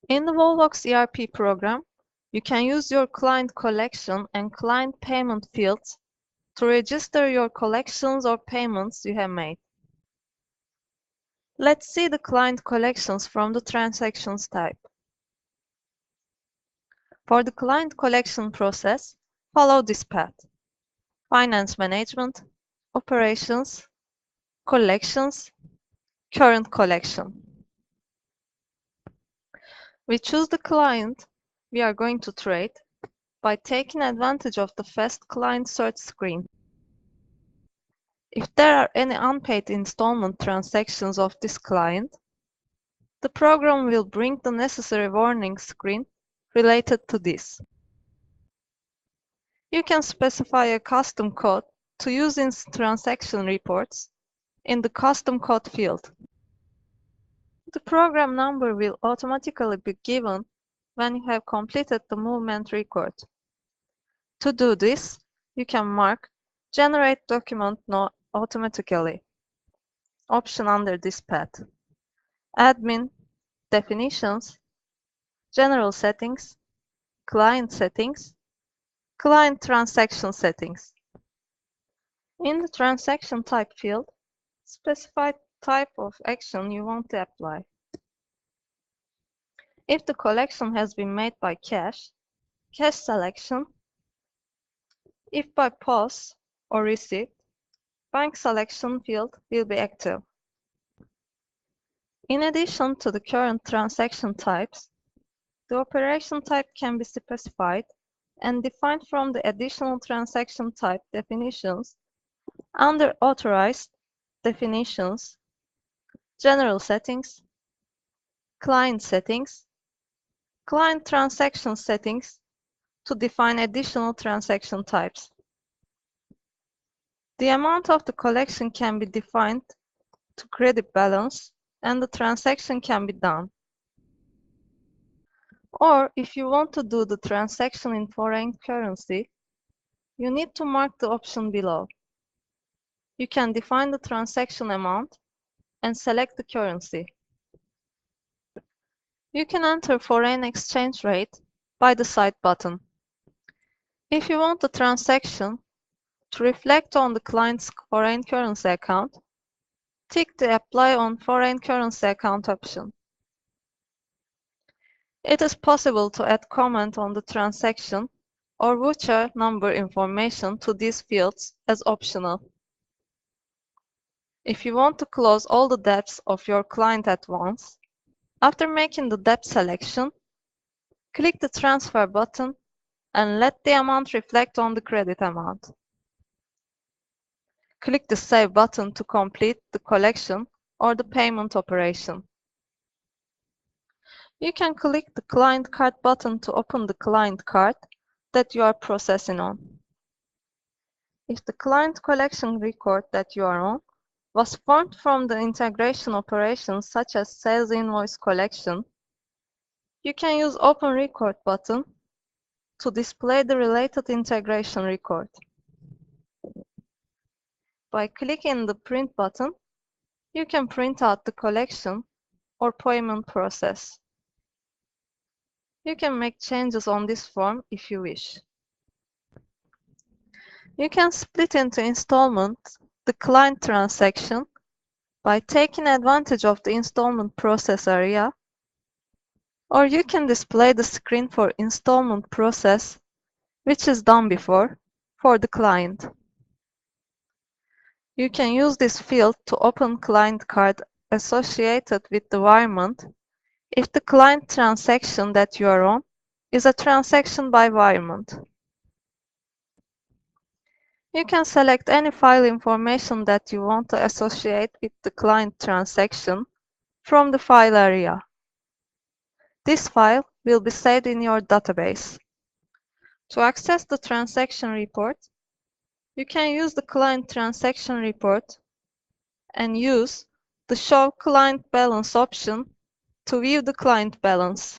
In the Wolvox ERP program, you can use your client collection and client payment fields to register your collections or payments you have made. Let's see the client collections from the transactions type. For the client collection process, follow this path: finance management, operations, collections, current collection. We choose the client we are going to trade by taking advantage of the fast client search screen. If there are any unpaid installment transactions of this client, the program will bring the necessary warning screen related to this. You can specify a custom code to use in transaction reports in the custom code field. The program number will automatically be given when you have completed the movement record. To do this, you can mark Generate Document Automatically option under this path. Admin, Definitions, General Settings, Client Settings, Client Transaction Settings. In the Transaction Type field, specify the type of action you want to apply. If the collection has been made by cash, cash selection. If by POS or receipt, bank selection field will be active. In addition to the current transaction types, the operation type can be specified and defined from the additional transaction type definitions under Authorized, Definitions, General Settings, Client Settings, Client Transaction Settings to define additional transaction types. The amount of the collection can be defined to credit balance and the transaction can be done. Or if you want to do the transaction in foreign currency, you need to mark the option below. You can define the transaction amount and select the currency. You can enter foreign exchange rate by the side button. If you want the transaction to reflect on the client's foreign currency account, tick the Apply on Foreign Currency Account option. It is possible to add comment on the transaction or voucher number information to these fields as optional. If you want to close all the debts of your client at once, after making the debt selection, click the Transfer button and let the amount reflect on the credit amount. Click the Save button to complete the collection or the payment operation. You can click the Client Card button to open the client card that you are processing on. If the client collection record that you are on was formed from the integration operations such as sales invoice collection, you can use Open Record button to display the related integration record. By clicking the Print button, you can print out the collection or payment process. You can make changes on this form if you wish. You can split into installments the client transaction by taking advantage of the installment process area, or you can display the screen for installment process, which is done before, for the client. You can use this field to open client card associated with the environment if the client transaction that you are on is a transaction by environment. You can select any file information that you want to associate with the client transaction from the file area. This file will be saved in your database. To access the transaction report, you can use the client transaction report and use the Show Client Balance option to view the client balance.